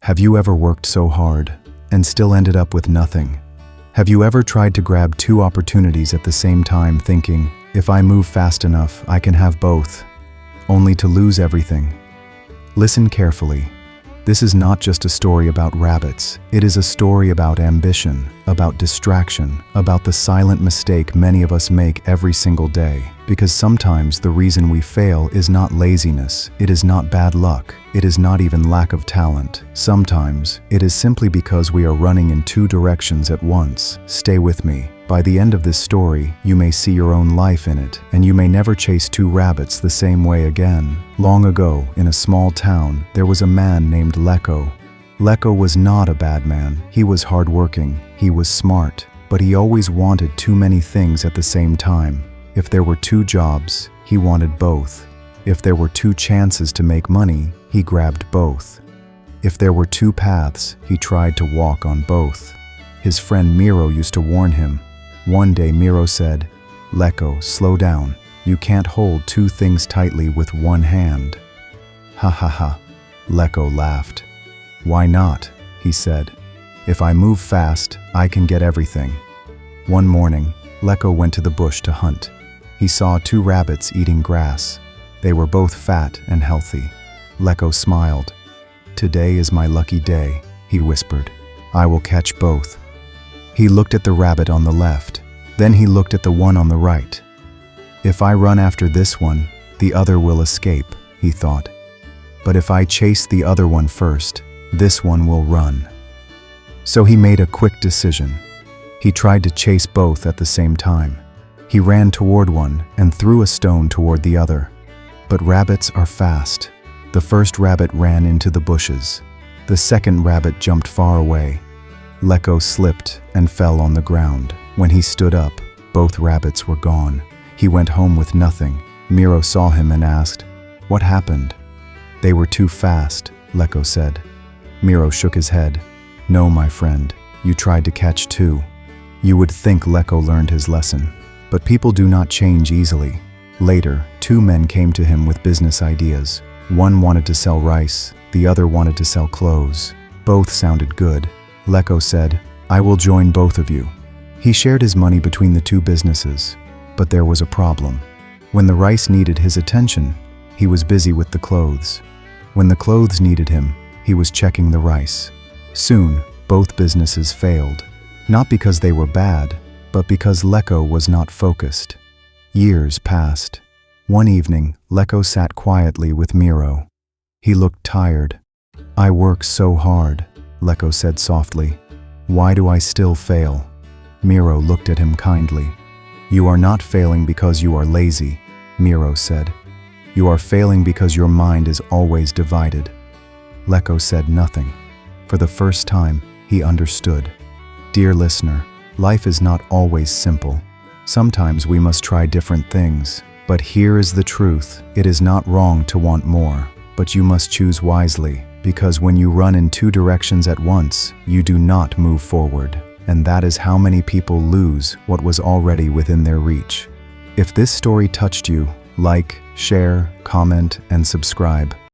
Have you ever worked so hard and still ended up with nothing? Have you ever tried to grab two opportunities at the same time thinking, if I move fast enough, I can have both, only to lose everything? Listen carefully. This is not just a story about rabbits. It is a story about ambition, about distraction, about the silent mistake many of us make every single day. Because sometimes the reason we fail is not laziness, it is not bad luck, it is not even lack of talent. Sometimes it is simply because we are running in two directions at once. Stay with me. By the end of this story, you may see your own life in it, and you may never chase two rabbits the same way again. Long ago, in a small town, there was a man named Leko. Leko was not a bad man. He was hardworking, he was smart, but he always wanted too many things at the same time. If there were two jobs, he wanted both. If there were two chances to make money, he grabbed both. If there were two paths, he tried to walk on both. His friend Miro used to warn him. One day Miro said, "Leko, slow down. You can't hold two things tightly with one hand." "Ha ha ha." Leko laughed. "Why not?" he said. "If I move fast, I can get everything." One morning, Leko went to the bush to hunt. He saw two rabbits eating grass. They were both fat and healthy. Leko smiled. "Today is my lucky day," he whispered. "I will catch both." He looked at the rabbit on the left. Then he looked at the one on the right. "If I run after this one, the other will escape," he thought. "But if I chase the other one first, this one will run." So he made a quick decision. He tried to chase both at the same time. He ran toward one and threw a stone toward the other. But rabbits are fast. The first rabbit ran into the bushes. The second rabbit jumped far away. Leko slipped and fell on the ground. When he stood up, both rabbits were gone. He went home with nothing. Miro saw him and asked, "What happened?" "They were too fast," Leko said. Miro shook his head. "No, my friend, you tried to catch two." You would think Leko learned his lesson. But people do not change easily. Later, two men came to him with business ideas. One wanted to sell rice, the other wanted to sell clothes. Both sounded good. Leko said, "I will join both of you." He shared his money between the two businesses, but there was a problem. When the rice needed his attention, he was busy with the clothes. When the clothes needed him, he was checking the rice. Soon, both businesses failed. Not because they were bad, but because Leko was not focused. Years passed. One evening, Leko sat quietly with Miro. He looked tired. "I work so hard," Leko said softly. "Why do I still fail?" Miro looked at him kindly. "You are not failing because you are lazy," Miro said. "You are failing because your mind is always divided." Leko said nothing. For the first time, he understood. Dear listener, life is not always simple. Sometimes we must try different things. But here is the truth. It is not wrong to want more, but you must choose wisely, because when you run in two directions at once, you do not move forward. And that is how many people lose what was already within their reach. If this story touched you, like, share, comment, and subscribe.